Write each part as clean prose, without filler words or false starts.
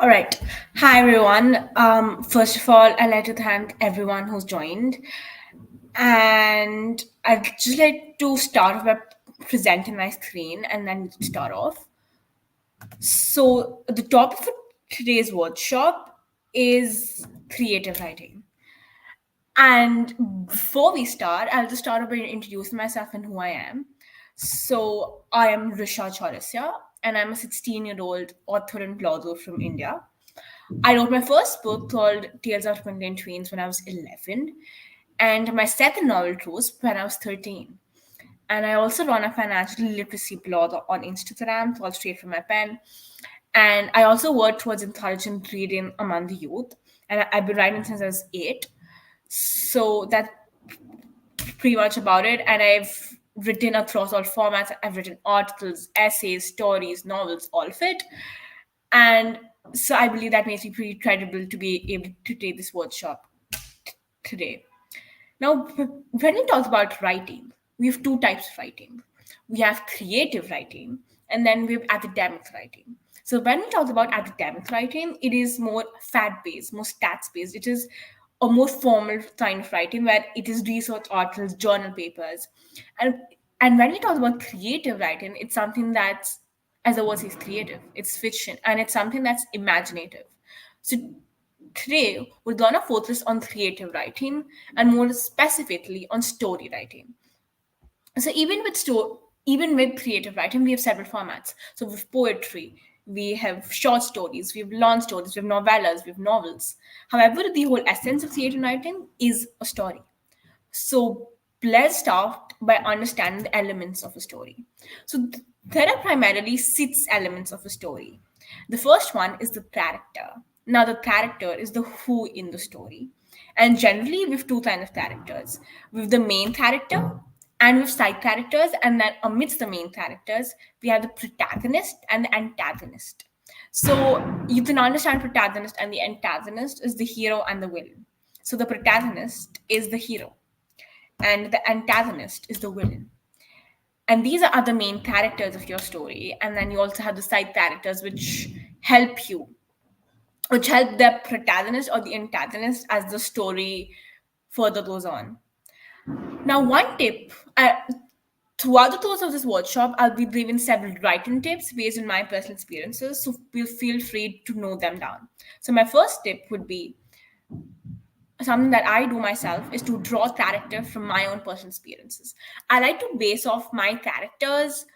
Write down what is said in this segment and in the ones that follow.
All right. Hi, everyone. First of all, I'd like to thank everyone who's joined. And I'd just like to start off by presenting my screen and then start off. So, the topic for today's workshop is creative writing. And before we start, I'll just start off by introducing myself and who I am. So, I am Risha CHAURASIA, and I'm a 16-year-old author and blogger from India. I wrote my first book called Tales of Twinkling Twins when I was 11, and my second novel, Truth, when I was 13. And I also run a financial literacy blog on Instagram called Straight from My Pen. And I also work towards encouraging reading among the youth. And I've been writing since I was 8. So that's pretty much about it. And I've written across all formats. I've written articles, essays, stories, novels, all of it. And so I believe that makes me pretty credible to be able to take this workshop today. Now, when we talk about writing, we have two types of writing. We have creative writing, and then we have academic writing. So when we talk about academic writing, it is more fact-based, more stats-based. It is a more formal kind of writing where it is research articles, journal papers. And and when we talk about creative writing, it's something that's, as the word says, creative. It's fiction, and it's something that's imaginative. So today, we're gonna focus on creative writing and more specifically on story writing. So even with creative writing, we have several formats. So we have poetry, we have short stories, we have long stories, we have novellas, we have novels. However, the whole essence of creative writing is a story. So let's start by understanding the elements of a story. So there are primarily six elements of a story. The first one is the character. Now the character is the who in the story. And generally we have two kinds of characters. We have the main character and with side characters, and then amidst the main characters, we have the protagonist and the antagonist. So you can understand protagonist and the antagonist is the hero and the villain. So the protagonist is the hero and the antagonist is the villain. And these are the main characters of your story. And then you also have the side characters help you, which help the protagonist or the antagonist as the story further goes on. Now, one tip throughout the course of this workshop, I'll be giving several writing tips based on my personal experiences. So feel free to note them down. So, my first tip would be something that I do myself is to draw character from my own personal experiences. I like to base off my characters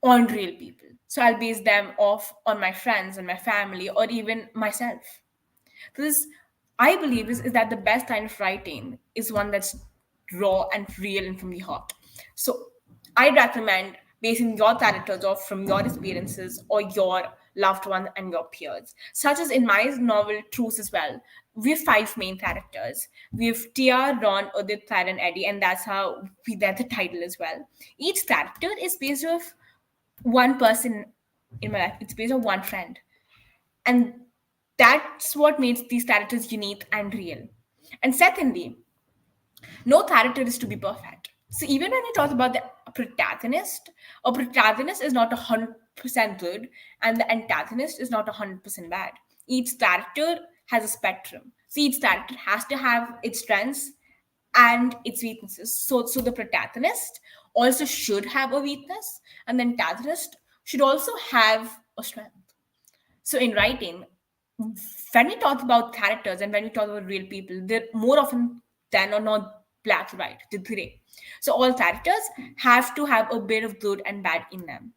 on real people. So I'll base them off on my friends and my family or even myself. Because I believe is that the best kind of writing is one that's raw and real and from the heart. So I recommend basing your characters off from your experiences or your loved ones and your peers. Such as in my novel Truth as well. We have five main characters. We have Tia, Ron, Udit, Claire, and Eddie, and that's how we get the title as well. Each character is based off one person in my life. It's based on one friend. And that's what makes these characters unique and real. And secondly, no character is to be perfect. So even when we talk about the protagonist, a protagonist is not 100% good and the antagonist is not 100% bad. Each character has a spectrum. So each character has to have its strengths and its weaknesses. So the protagonist also should have a weakness and the antagonist should also have a strength. So in writing, when we talk about characters and when we talk about real people, they're more often than or not black or white, the gray. So all characters have to have a bit of good and bad in them.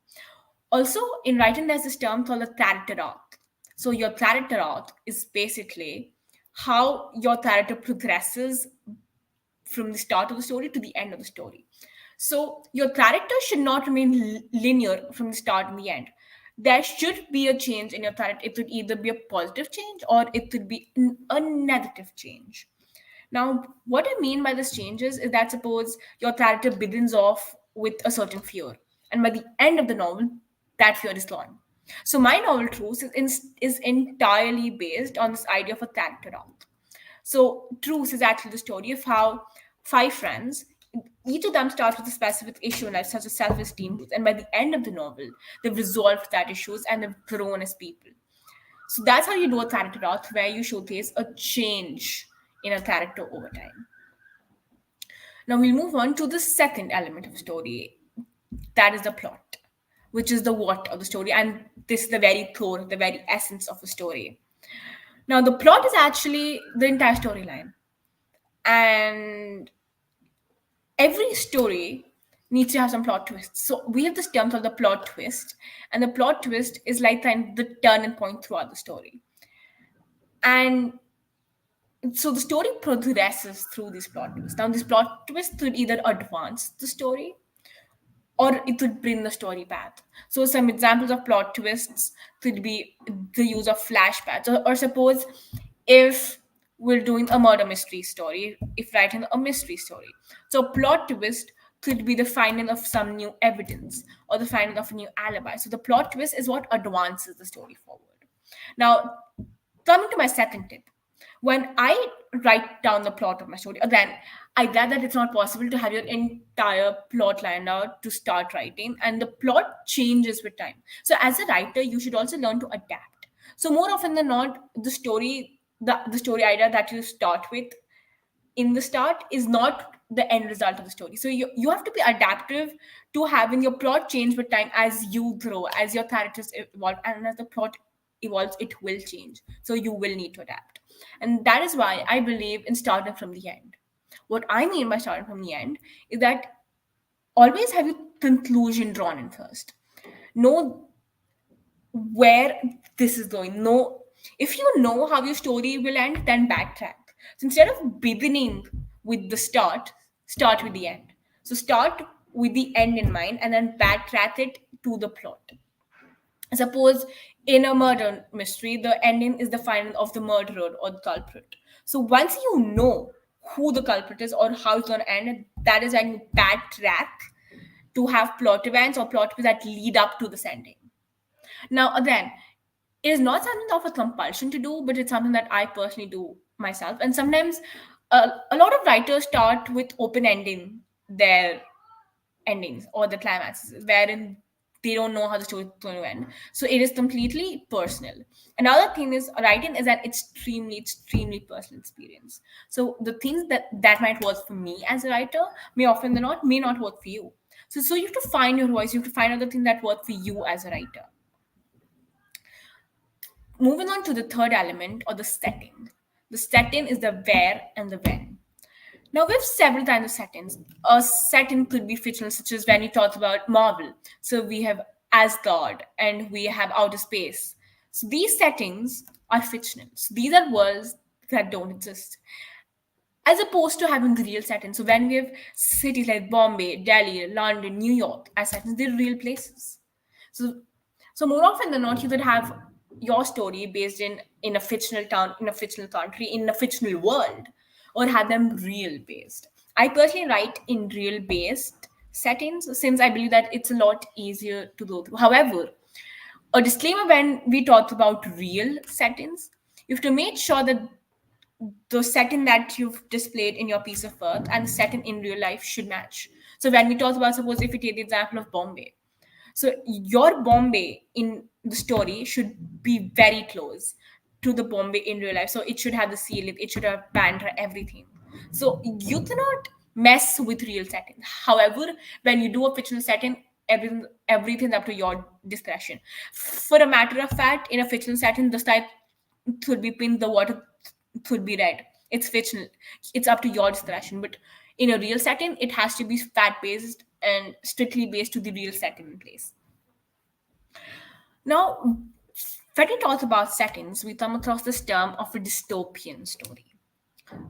Also, in writing, there's this term called a character arc. So your character arc is basically how your character progresses from the start of the story to the end of the story. So your character should not remain linear from the start and the end. There should be a change in your character. It could either be a positive change or it could be a negative change. Now, what I mean by this changes is that suppose your character begins off with a certain fear, and by the end of the novel, that fear is gone. So my novel Truth is entirely based on this idea of a character arc. So Truth is actually the story of how five friends, each of them starts with a specific issue in life, such as self-esteem, and by the end of the novel, they've resolved that issues and they've grown as people. So that's how you do a character arc, where you showcase a change in a character over time. Now we'll move on to the second element of story, that is the plot, which is the what of the story, and this is the very core, the very essence of a story. Now the plot is actually the entire storyline, and every story needs to have some plot twists. So we have this term called the plot twist, and the plot twist is like the turning point throughout the story. And so the story progresses through these plot twists. Now, this plot twist could either advance the story or it would bring the story back. So some examples of plot twists could be the use of flashbacks, or suppose if we're doing a murder mystery story, if writing a mystery story. So plot twist could be the finding of some new evidence or the finding of a new alibi. So the plot twist is what advances the story forward. Now, coming to my second tip, when I write down the plot of my story, again, I get that it's not possible to have your entire plot lined out to start writing, and the plot changes with time. So, as a writer, you should also learn to adapt. So, more often than not, the story idea that you start with in the start is not the end result of the story. So you have to be adaptive to having your plot change with time as you grow, as your characters evolve, and as the plot evolves, it will change. So you will need to adapt. And that is why I believe in starting from the end. What I mean by starting from the end is that always have your conclusion drawn in first. Know where this is going. No, if you know how your story will end, then backtrack. So instead of beginning with the start with the end. So start with the end in mind and then backtrack it to the plot. Suppose in a murder mystery, the ending is the finding of the murderer or the culprit. So once you know who the culprit is or how it's going to end, that is when you backtrack to have plot events or plot events that lead up to this ending. Now, again, it is not something of a compulsion to do, but it's something that I personally do myself. And sometimes a lot of writers start with open ending their endings or the climaxes, wherein they don't know how the story is going to end. So it is completely personal. Another thing is writing is an extremely personal experience. So the things that might work for me as a writer may often than not may not work for you. So you have to find your voice. You have to find other things that work for you as a writer. Moving on to the third element, or the setting. The setting is the where and the when. Now, we have several kinds of settings. A setting could be fictional, such as when you talk about Marvel. So we have Asgard and we have outer space. So these settings are fictional. So these are worlds that don't exist, as opposed to having the real settings. So when we have cities like Bombay, Delhi, London, New York as settings, they're real places. So, so more often than not, you could have your story based in a fictional town, in a fictional country, in a fictional world, or have them real based. I personally write in real based settings since I believe that it's a lot easier to go through. However, a disclaimer: when we talk about real settings, you have to make sure that the setting that you've displayed in your piece of work and the setting in real life should match. So when we talk about, suppose if we take the example of Bombay, so your Bombay in the story should be very close to the Bombay in real life. So it should have the ceiling, it should have banter, everything. So you cannot mess with real setting. However, when you do a fictional setting, everything's up to your discretion. For a matter of fact, in a fictional setting, the sky could be pink, the water could be red. It's fictional. It's up to your discretion. But in a real setting, it has to be fact based and strictly based to the real setting in place. Now, when we talk about settings, we come across this term of a dystopian story.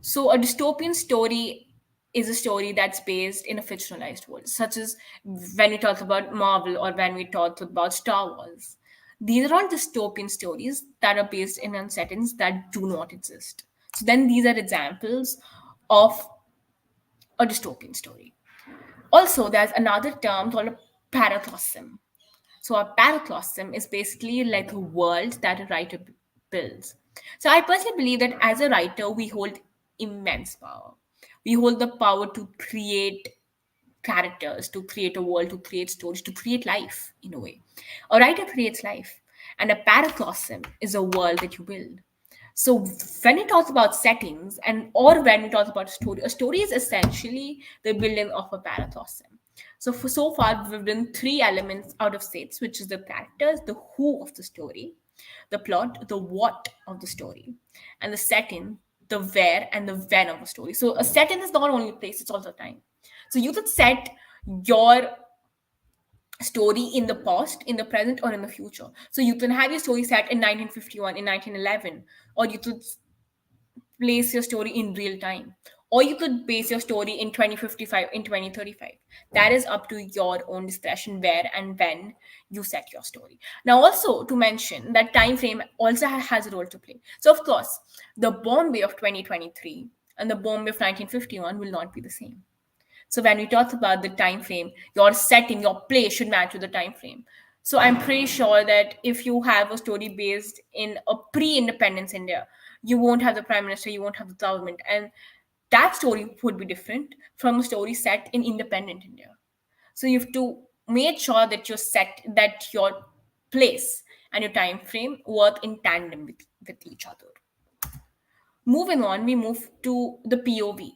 So, a dystopian story is a story that's based in a fictionalized world, such as when we talk about Marvel or when we talk about Star Wars. These are all dystopian stories that are based in settings that do not exist. So, then these are examples of a dystopian story. Also, there's another term called a parathosm. So a paraclosm is basically like a world that a writer builds. So I personally believe that as a writer, we hold immense power. We hold the power to create characters, to create a world, to create stories, to create life in a way. A writer creates life. and a paracosm is a world that you build. So when we talk about settings and or when we talk about a story is essentially the building of a paracosm. So far we've done three elements out of six, which is the characters, the who of the story, the plot, the what of the story, and the setting, the where and the when of the story. So a setting is not only place, it's also time. So you could set your story in the past, in the present, or in the future. So you can have your story set in 1951, in 1911, or you could place your story in real time, or you could base your story in 2055, in 2035. That is up to your own discretion where and when you set your story. Now also to mention that time frame also has a role to play. So of course the Bombay of 2023 and the Bombay of 1951 will not be the same. So when we talk about the time frame, your setting, your play should match with the time frame. So I'm pretty sure that if you have a story based in a pre-independence India, you won't have the prime minister, you won't have the government, and that story would be different from a story set in independent India. So you have to make sure that that your place and your time frame work in tandem with each other. Moving on, we move to the POV.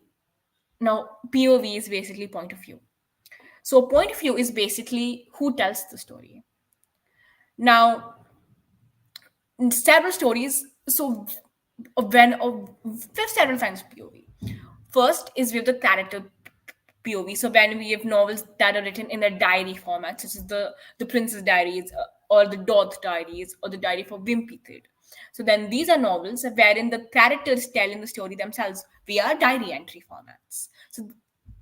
Now, POV is basically point of view. So, point of view is basically who tells the story. Now, in several stories, so when we have several kinds of POV. First is we have the character POV. So when we have novels that are written in a diary format, such as the Princess Diaries or the Doth Diaries or the Diary for Wimpy Kid. So then these are novels wherein the characters tell in the story themselves via diary entry formats. So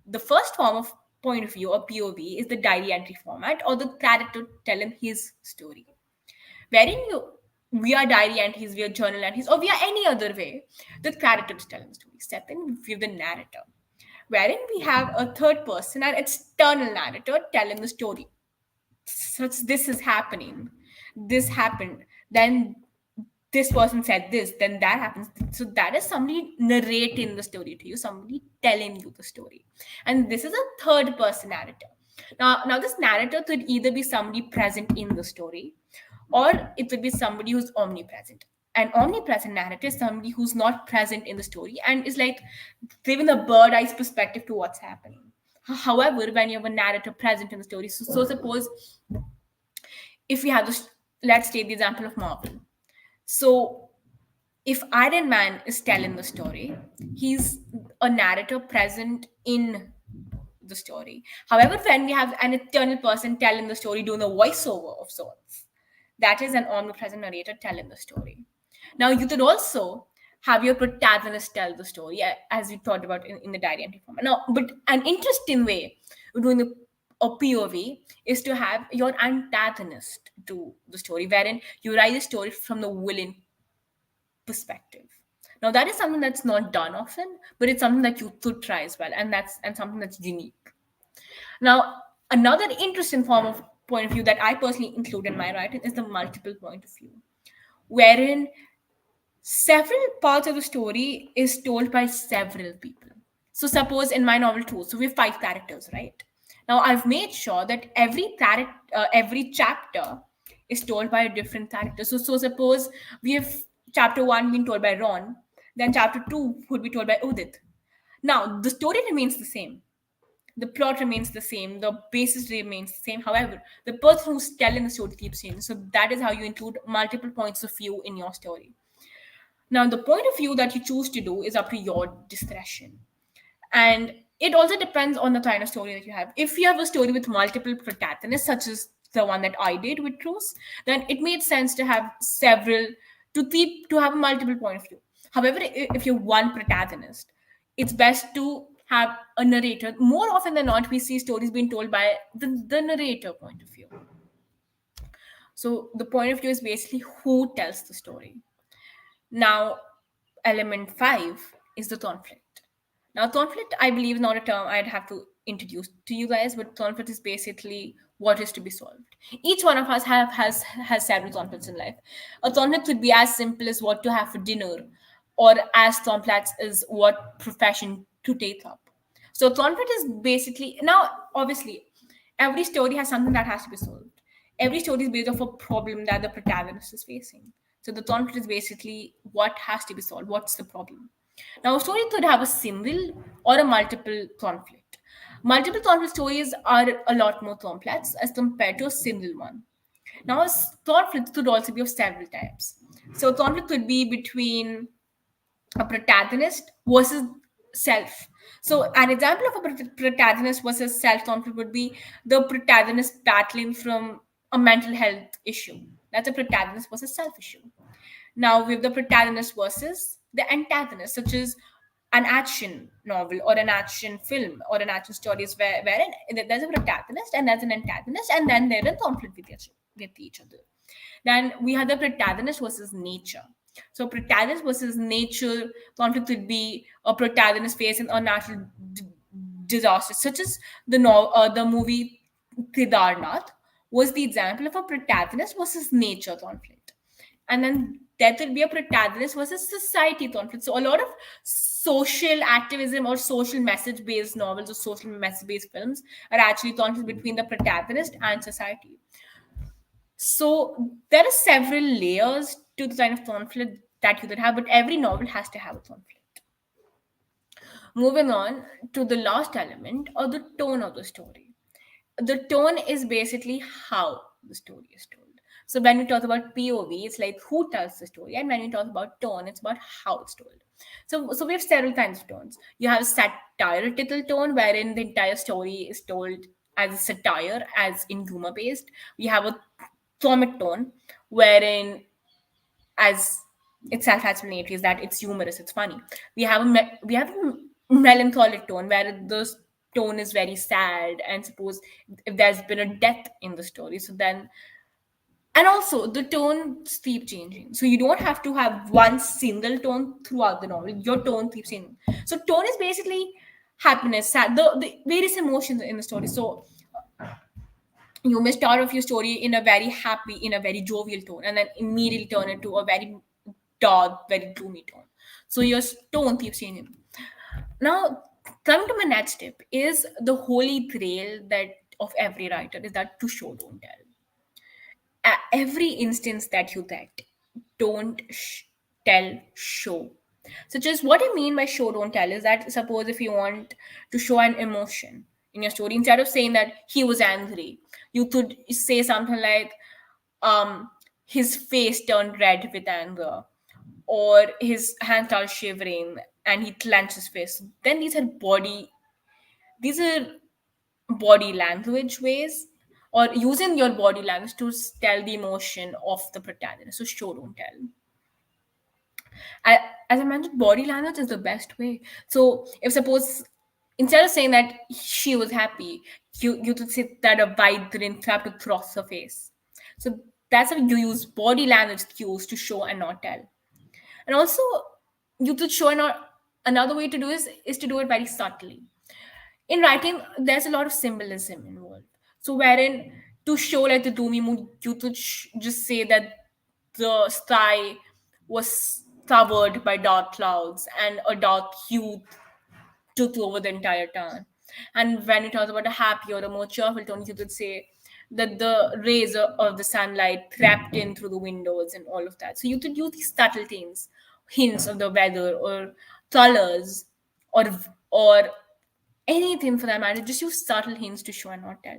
the first form of point of view or POV is the diary entry format or the character telling his story, wherein you via diary entries, via journal entries, or via any other way, the character is telling the story. Second, we have the narrator, wherein we have a third person, an external narrator telling the story. Such this is happening, this happened, then this person said this, then that happens. So that is somebody narrating the story to you, somebody telling you the story. And this is a third person narrator. Now this narrator could either be somebody present in the story, or it could be somebody who's omnipresent. An omnipresent narrator is somebody who's not present in the story and is like giving a bird eye's perspective to what's happening. However, when you have a narrator present in the story, so suppose if we have this, let's take the example of Marvel. So if Iron Man is telling the story, he's a narrator present in the story. However, when we have an eternal person telling the story, doing a voiceover of sorts, that is an omnipresent narrator telling the story. Now, you could also have your protagonist tell the story, as we talked about in the diary entry format. Now, but an interesting way of doing a POV is to have your antagonist do the story, wherein you write the story from the villain perspective. Now, that is something that's not done often, but it's something that you could try as well, and something that's unique. Now, another interesting form of point of view that I personally include in my writing is the multiple point of view, wherein several parts of the story is told by several people. So suppose in my novel too, so we have five characters, right? Now I've made sure that every chapter is told by a different character. So suppose we have chapter one being told by Ron, then chapter two would be told by Udit. Now the story remains the same, the plot remains the same, the basis remains the same. However, the person who's telling the story keeps changing. So that is how you include multiple points of view in your story. Now, the point of view that you choose to do is up to your discretion. And it also depends on the kind of story that you have. If you have a story with multiple protagonists, such as the one that I did with Truce, then it made sense to have several, to have a multiple point of view. However, if you're one protagonist, it's best to have a narrator. More often than not, we see stories being told by the narrator point of view. So the point of view is basically who tells the story. Now, element five is the conflict. Now, conflict, I believe, is not a term I'd have to introduce to you guys, but conflict is basically what is to be solved. Each one of us has several conflicts in life. A conflict could be as simple as what to have for dinner, or as complex as what profession to take up. So, conflict is basically now, obviously, every story has something that has to be solved. Every story is based off a problem that the protagonist is facing. So the conflict is basically what has to be solved. What's the problem? Now, a story could have a single or a multiple conflict. Multiple conflict stories are a lot more complex as compared to a single one. Now, conflict could also be of several types. So, conflict could be between a protagonist versus self. So, an example of a protagonist versus self conflict would be the protagonist battling from a mental health issue. That's a protagonist versus self issue. Now, we have the protagonist versus the antagonist, such as an action novel or an action film or an action stories wherein there's a protagonist and there's an antagonist, and then they're in conflict with each other. Then we have the protagonist versus nature. So protagonist versus nature conflict would be a protagonist facing a natural disaster, such as the movie Kedarnath was the example of a protagonist versus nature conflict. And then there will be a protagonist versus society conflict. So a lot of social activism or social message based novels or social message based films are actually conflict between the protagonist and society. So there are several layers to the kind of conflict that you could have, but every novel has to have a conflict. Moving on to the last element, or the tone of the story. The tone is basically how the story is told. So when we talk about POV, it's like who tells the story, and when we talk about tone, it's about how it's told. So we have several kinds of tones. You have a satirical tone, wherein the entire story is told as a satire, as in humor based. We have a comic tone, wherein, as it's self-explanatory, is that it's humorous, it's funny. We have a melancholic tone where the tone is very sad, and suppose if there's been a death in the story, so then, and also the tones keep changing. So you don't have to have one single tone throughout the novel. Your tone keeps changing. So tone is basically happiness, sad, the various emotions in the story. So you may start off your story in a very happy, in a very jovial tone, and then immediately turn it to a very dark, very gloomy tone. So your tone keeps changing. Now, coming to my next tip is the holy grail that of every writer is that to show, don't tell. At every instance that you get, don't tell, show. So just what I mean by show, don't tell is that suppose if you want to show an emotion in your story, instead of saying that he was angry, you could say something like, his face turned red with anger, or his hands started shivering and he clenched his fist. Then these are body language ways, or using your body language to tell the emotion of the protagonist. So show, don't tell. As I mentioned, body language is the best way. So if suppose instead of saying that she was happy, you could say that a bite didn't have to cross her face. So that's how you use body language cues to show and not tell. And also, you could show another way to do is to do it very subtly. In writing, there's a lot of symbolism involved. So wherein to show like the gloomy mood, you could just say that the sky was covered by dark clouds and a dark hue took over the entire town. And when you talk about a happy or a more cheerful tone, you could say that the rays of the sunlight crept in through the windows and all of that. So you could use these subtle things, hints of the weather or colors, or anything for that matter. Just use subtle hints to show and not tell.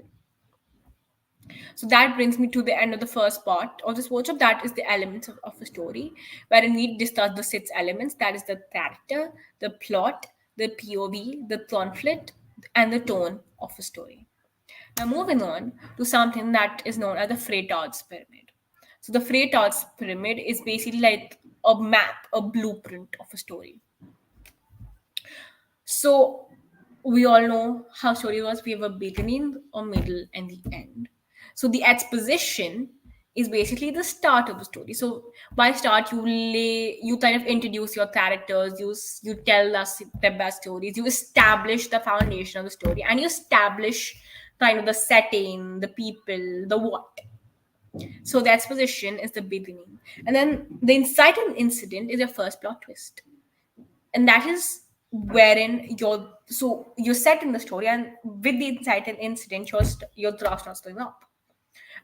So that brings me to the end of the first part of this workshop. That is the elements of a story, wherein we discuss the six elements. That is the character, the plot, the POV, the conflict, and the tone of a story. Now, moving on to something that is known as the Freytag's pyramid. So, the Freytag's pyramid is basically like a map, a blueprint of a story. So, we all know how story was. We have a beginning, a middle, and the end. So the exposition is basically the start of the story. So by start, you kind of introduce your characters, you tell us the best stories, you establish the foundation of the story, and you establish kind of the setting, the people, the what. So the exposition is the beginning, and then the inciting incident is your first plot twist, and that is wherein you're set in the story, and with the inciting incident, your thrust starts going up.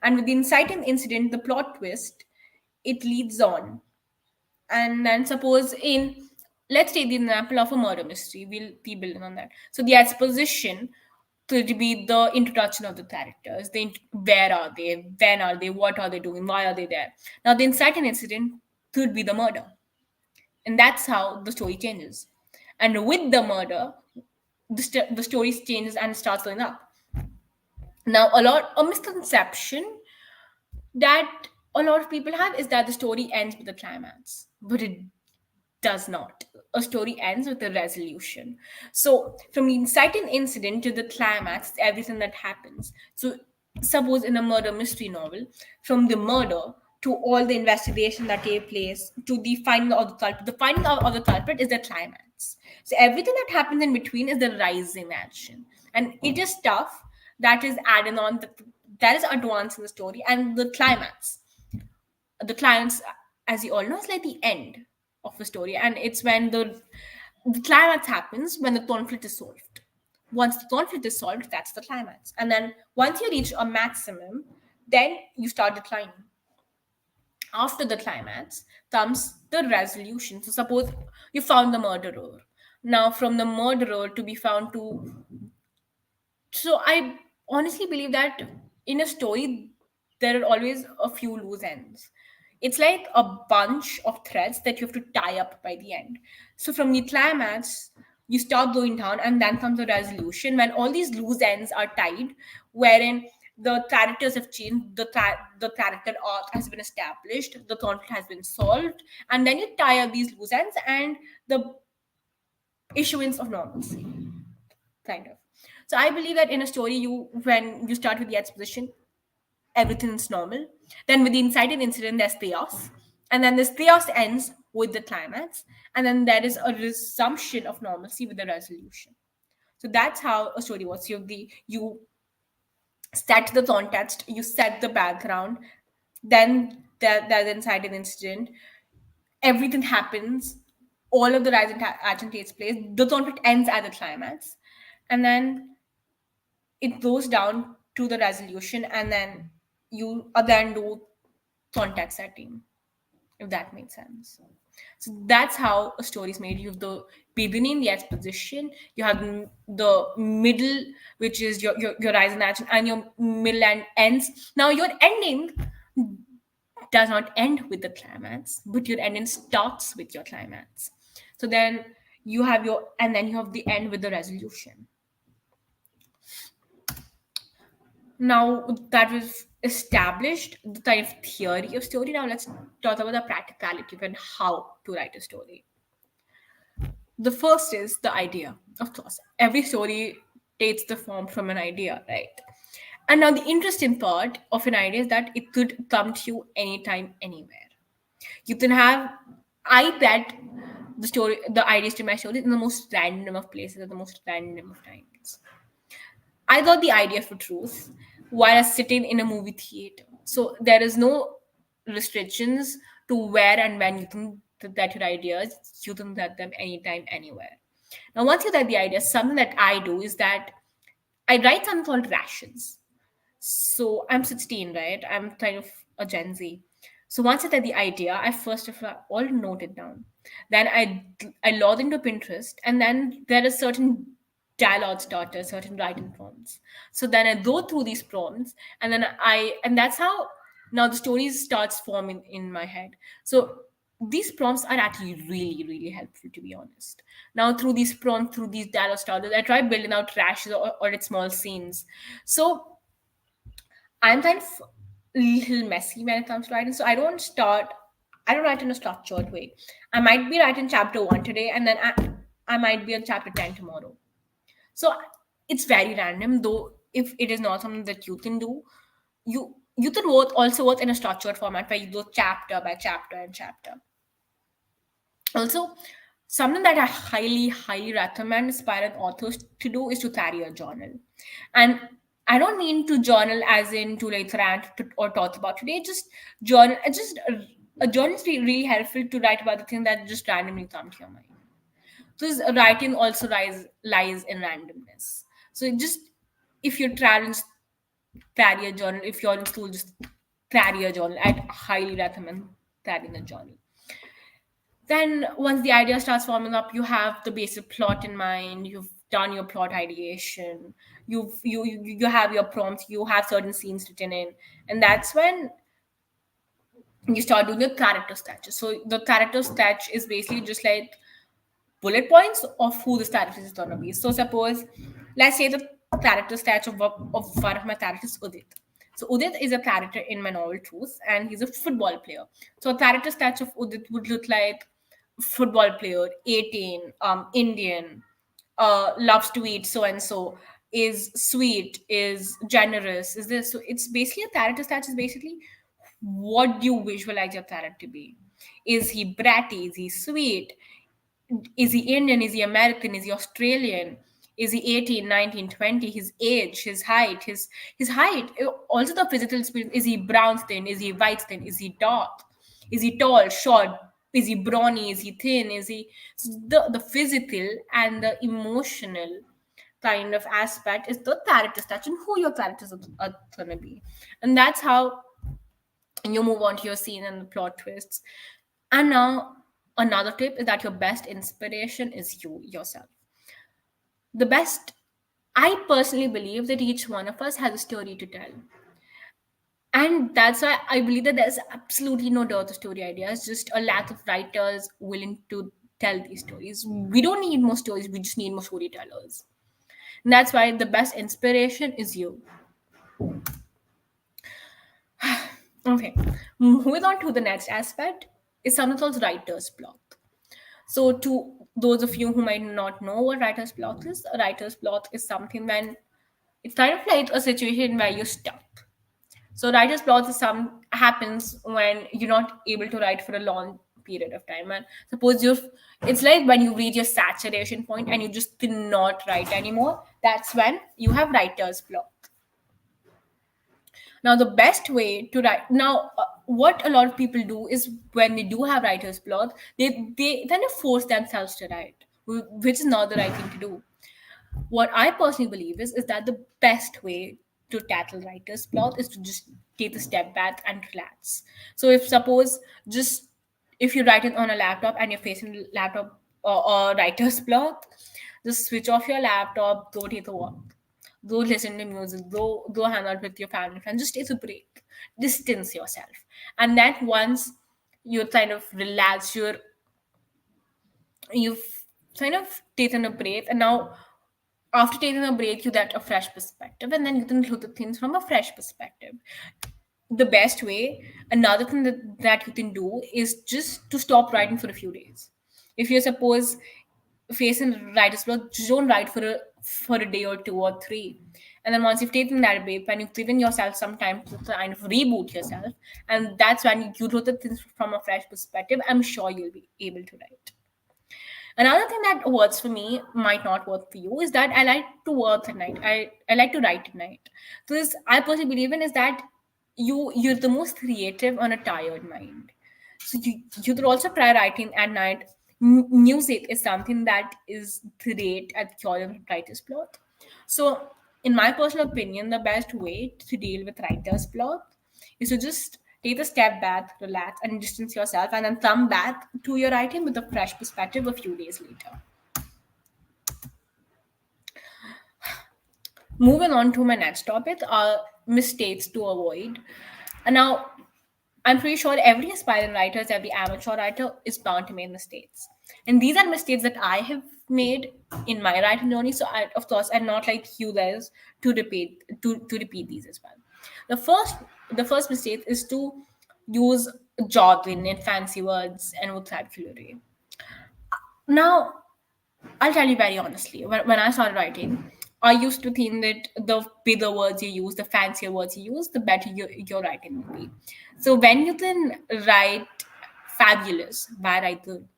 And with the inciting incident, the plot twist, it leads on. And then suppose in, let's take the example of a murder mystery. We'll be building on that. So the exposition to be the introduction of the characters. Where are they? When are they? What are they doing? Why are they there? Now the inciting incident could be the murder. And that's how the story changes. And with the murder, the story changes and starts going up. Now, a misconception that a lot of people have is that the story ends with the climax, but it does not. A story ends with a resolution. So, from the inciting incident to the climax, everything that happens. So, suppose in a murder mystery novel, from the murder to all the investigation that take place to the finding of the culprit, the finding of the culprit is the climax. So, everything that happens in between is the rise in action, and it is stuff that is added on. That is advanced in the story, and the clients, as you all know, is like the end of the story, and it's when the climax happens when the conflict is solved. Once the conflict is solved, that's the climax, and then once you reach a maximum, then you start declining. After the climax comes the resolution. So suppose you found the murderer. Now from the murderer to be found to, so I honestly believe that in a story there are always a few loose ends. It's like a bunch of threads that you have to tie up by the end. So from the climax you start going down, and then comes the resolution when all these loose ends are tied, wherein the characters have changed, the character arc has been established, the conflict has been solved, and then you tie up these loose ends and the issuance of normalcy, kind of. So I believe that in a story, when you start with the exposition, everything's normal. Then with the inciting incident, there's chaos, and then this chaos ends with the climax, and then there is a resumption of normalcy with the resolution. So that's how a story works. You set the context, you set the background, then there's the inciting incident. Everything happens, all of the rise and action takes place. The conflict ends at the climax, and then it goes down to the resolution, and then you again do contact setting, if that makes sense. So that's how a story is made. You have the beginning, the exposition, you have the middle, which is your rise in action, and your middle and ends. Now your ending does not end with the climax, but your ending starts with your climax. So then you have your, and then you have the end with the resolution. Now that we've established the kind of theory of story, now let's talk about the practicality and how to write a story. The first is the idea. Of course, every story takes the form from an idea, right? And now the interesting part of an idea is that it could come to you anytime, anywhere. You can have, I bet the ideas to my story in the most random of places at the most random of times. I got the idea for truth while I was sitting in a movie theater. So there is no restrictions to where and when you think that your ideas, you can get them anytime, anywhere. Now, once you get the idea, something that I do is that I write something called rations. So I'm 16, right? I'm kind of a Gen Z. So once I get the idea, I first of all note it down. Then I log into Pinterest, and then there are certain dialogue starters, certain writing prompts. So then I go through these prompts, and then and that's how now the story starts forming in my head. So these prompts are actually really, really helpful, to be honest. Now through these prompts, through these dialogue starters, I try building out rashes or its small scenes. So I'm kind of a little messy when it comes to writing. So I don't write in a structured way. I might be writing chapter one today, and then I might be on chapter 10 tomorrow. So it's very random, though if it is not something that you can do, you can also work in a structured format where you go chapter by chapter and chapter. Also, something that I highly, highly recommend aspiring authors to do is to carry a journal. And I don't mean to journal as in to like rant or talk about today. Just journal. Just a journal is really helpful to write about the thing that just randomly come to your mind. Because writing also lies in randomness. So just if you're traveling, carry a journal. If you're in school, just carry a journal. I'd highly recommend carrying a journal. Then once the idea starts forming up, you have the basic plot in mind, you've done your plot ideation, you have your prompts, you have certain scenes written in, and that's when you start doing your character sketches. So the character sketch is basically just like bullet points of who this character is gonna be. So suppose, let's say the character sketch of one of my characters, Udit. So Udit is a character in my novel Truth, and he's a football player. So a character sketch of Udit would look like football player, 18, Indian, loves to eat so and so, is sweet, is generous, is this. So it's basically a character sketch is basically what do you visualize your character to be? Is he bratty? Is he sweet? Is he Indian? Is he American? Is he Australian? Is he 18, 19, 20? His age, his height, his height. Also the physical experience. Is he brown skin? Is he white skin? Is he dark? Is he tall, short? Is he brawny? Is he thin? Is he, so the physical and the emotional kind of aspect is the character touch and who your characters are gonna be. And that's how you move on to your scene and the plot twists. And now, another tip is that your best inspiration is you yourself. The best, I personally believe that each one of us has a story to tell. And that's why I believe that there's absolutely no dearth of story ideas, just a lack of writers willing to tell these stories. We don't need more stories, we just need more storytellers. And that's why the best inspiration is you. Okay, moving on to the next aspect is something called writer's block. So, to those of you who might not know what writer's block is, a writer's block is something when it's kind of like a situation where you're stuck. So, writer's block is some happens when you're not able to write for a long period of time. And suppose it's like when you reach your saturation point and you just cannot write anymore. That's when you have writer's block. Now, the best way to write now, what a lot of people do is when they do have writer's block, they kind of force themselves to write, which is not the right thing to do. What I personally believe is that the best way to tackle writer's block is to just take a step back and relax. So if suppose just if you write it on a laptop and you're facing laptop or writer's block, just switch off your laptop, go take a walk, go listen to music, go hang out with your family friends, just take a break, distance yourself. And then once you kind of relax, you've kind of taken a break, and now after taking a break you get a fresh perspective, and then you can look at things from a fresh perspective. The best way, another thing that you can do is just to stop writing for a few days. If you're suppose facing writer's block, just don't write for a day or two or three. And then once you've taken that break, when you've given yourself some time to kind of reboot yourself, and that's when you look at things from a fresh perspective, I'm sure you'll be able to write. Another thing that works for me might not work for you is that I like to work at night. I like to write at night. Because I personally believe in is that you're the most creative on a tired mind. So you could also try writing at night. Music is something that is great at curing writer's block. So in my personal opinion, the best way to deal with writer's block is to just take a step back, relax, and distance yourself, and then come back to your writing with a fresh perspective a few days later. Moving on to my next topic are mistakes to avoid. And now, I'm pretty sure every aspiring writer, every amateur writer is bound to make mistakes. And these are mistakes that I have made in my writing journey. So, of course, I'm not like you guys to repeat these as well. The first the first mistake is to use jargon and fancy words and vocabulary. Now, I'll tell you very honestly, when I started writing, I used to think that the bigger words you use, the fancier words you use, the better your writing will be. So when you can write fabulous, why write good?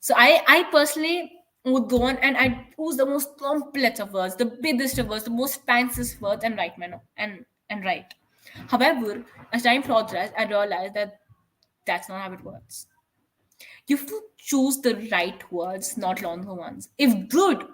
So I personally would go on and I'd use the most complex of words, the biggest of words, the most fanciest words, and write and write. However, as time progressed, I realized that that's not how it works. You have to choose the right words, not longer ones. If good,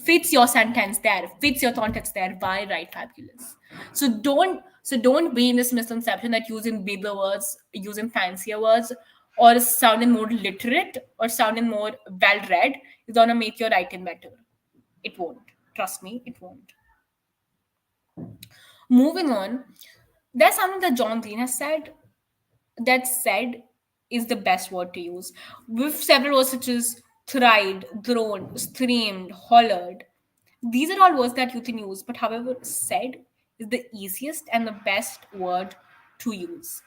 Fits your sentence there, fits your context there. Why write fabulous? So don't be in this misconception that using bigger words, using fancier words, or sounding more literate or sounding more well read is gonna make your writing better. It won't. Trust me, it won't. Moving on, there's something that John Green has said that said is the best word to use. With several words such as tried, thrown, screamed, hollered. These are all words that you can use, but however, said is the easiest and the best word to use.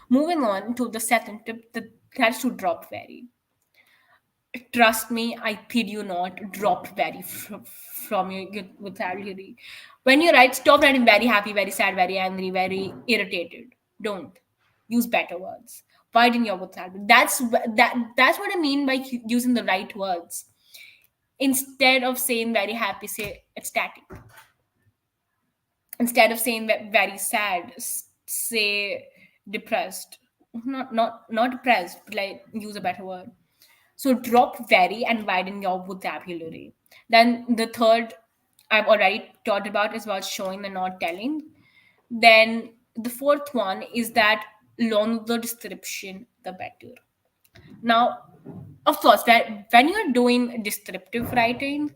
Moving on to the second tip, that is to drop very. Trust me, I kid you not, drop very from your vocabulary. When you write, stop writing very happy, very sad, very angry, very irritated. Don't. Use better words. Widen your vocabulary. That's what I mean by using the right words. Instead of saying very happy, say ecstatic. Instead of saying very sad, say depressed. Not depressed, but like use a better word. So drop very and widen your vocabulary. Then the third I've already talked about is about showing and not telling. Then the fourth one is that longer the description, the better. Now, of course, when you're doing descriptive writing,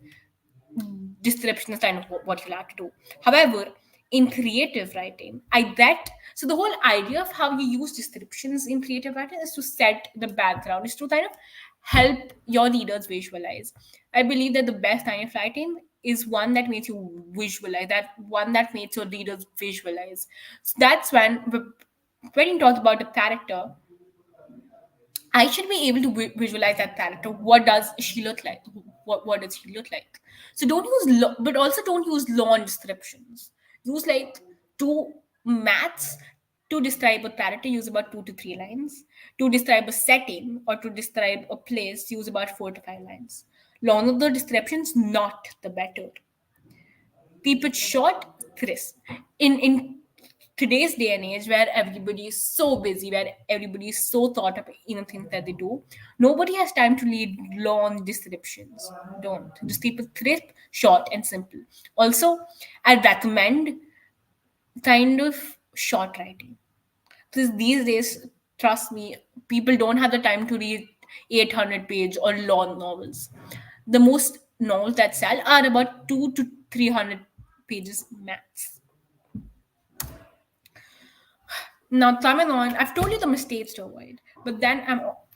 description is kind of what you like to do. However, in creative writing, I bet so the whole idea of how you use descriptions in creative writing is to set the background, is to kind of help your readers visualize. I believe that the best kind of writing is one that makes you visualize, that one that makes your readers visualize. So that's when you talk about the character, I should be able to visualize that character. What does she look like? What does he look like? So don't use, but also don't use long descriptions. Use like two maths to describe a character. Use about 2 to 3 lines. To describe a setting or to describe a place, use about 4 to 5 lines. Longer the descriptions, not the better. Keep it short, crisp. In today's day and age where everybody is so busy, where everybody is so thought up in the things that they do, nobody has time to read long descriptions. Don't. Just keep it crisp, short, and simple. Also, I recommend kind of short writing. Because these days, trust me, people don't have the time to read 800-page or long novels. The most novels that sell are about 2 to 300 pages max. Now, coming on, I've told you the mistakes to avoid, but then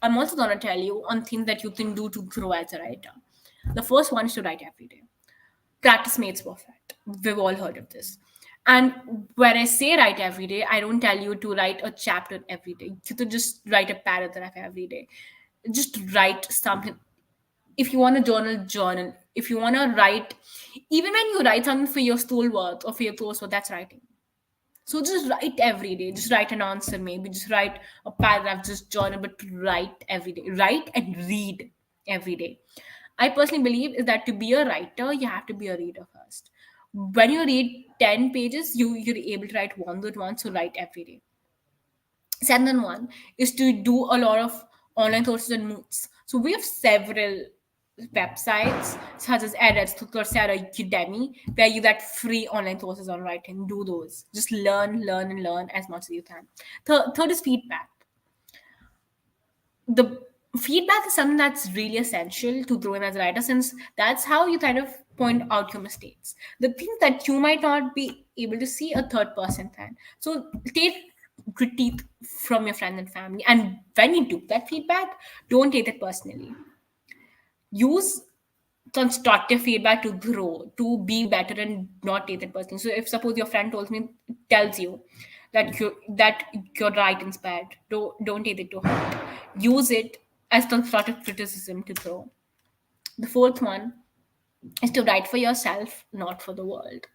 I'm also gonna tell you on things that you can do to grow as a writer. The first one is to write every day. Practice makes perfect. We've all heard of this. And when I say write every day, I don't tell you to write a chapter every day. You could just write a paragraph every day. Just write something. If you want to journal, journal. If you want to write, even when you write something for your schoolwork or for your coursework, that's writing. So just write every day. Just write an answer, maybe. Just write a paragraph, just journal, but write every day. Write and read every day. I personally believe is that to be a writer, you have to be a reader first. When you read 10 pages, you're able to write one good one, so write every day. Second one is to do a lot of online courses and moots. So we have several websites such as edX, Coursera, Udemy, where you get free online courses on writing. Do those. Just learn, learn, and learn as much as you can. Third is feedback. The feedback is something that's really essential to grow in as a writer, since that's how you kind of point out your mistakes. The things that you might not be able to see, a third person can. So take critique from your friends and family. And when you do that feedback, don't take it personally. Use constructive feedback to grow, to be better, and not take it personally. So if suppose your friend tells you that your writing's bad, don't take it to heart. Use it as constructive criticism to grow. The fourth one is to write for yourself, not for the world.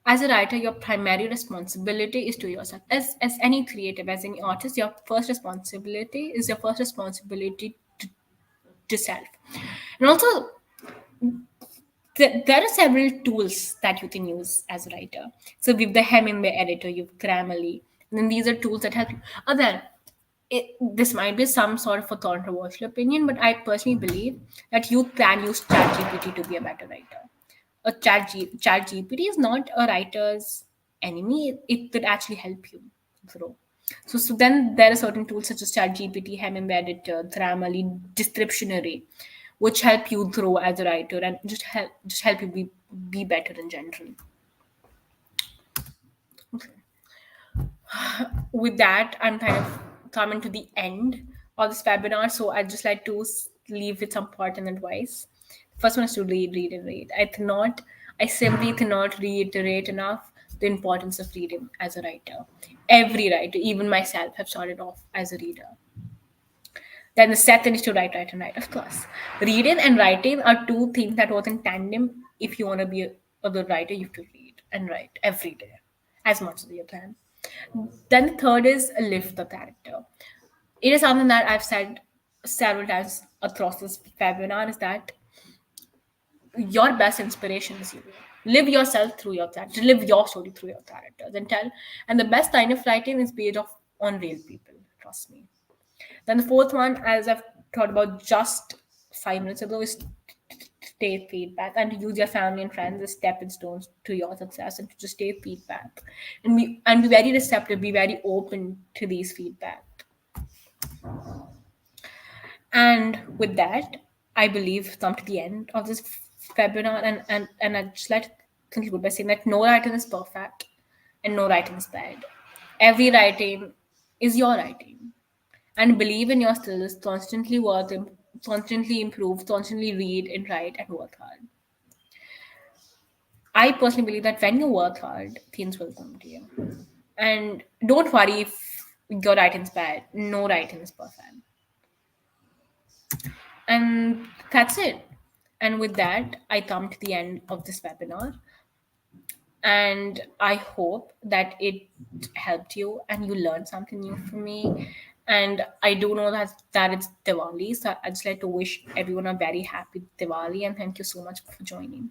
As a writer, your primary responsibility is to yourself. As any creative, as any artist, your first responsibility is your first responsibility to self. And also, there are several tools that you can use as a writer. So we have the Hemingway editor, you have Grammarly, and then these are tools that help you. Oh, there. this might be some sort of a controversial opinion, but I personally believe that you can use ChatGPT to be a better writer. ChatGPT is not a writer's enemy. It could actually help you grow. So then there are certain tools such as ChatGPT, Hem Editor, Grammarly, Descriptionary, which help you grow as a writer and just help you be better in general. With that, I'm kind of coming to the end of this webinar. So I'd just like to leave with some important advice. First one is to read, read, and read. I simply cannot reiterate enough the importance of reading as a writer. Every writer, even myself, have started off as a reader. Then the second is to write, write, and write, of course. Reading and writing are two things that work in tandem. If you want to be a good writer, you have to read and write every day, as much as you can. Then the third is lift the character. It is something that I've said several times across this webinar is that your best inspiration is you. Live yourself through your character, live your story through your characters and tell. And the best kind of writing is based off on real people, trust me. Then the fourth one, as I've thought about just 5 minutes ago, is take feedback and to use your family and friends as stepping stones to your success and to just take feedback and be very receptive, be very open to these feedback. And with that, I believe come to the end of this webinar, and I'd just like to conclude by saying that no writing is perfect and no writing is bad. Every writing is your writing. And believe in your skills, constantly improve, constantly read and write and work hard. I personally believe that when you work hard, things will come to you. And don't worry if your writing's bad. No writing is perfect. And that's it. And with that, I come to the end of this webinar. And I hope that it helped you and you learned something new from me. And I do know that it's Diwali, so I'd just like to wish everyone a very happy Diwali and thank you so much for joining.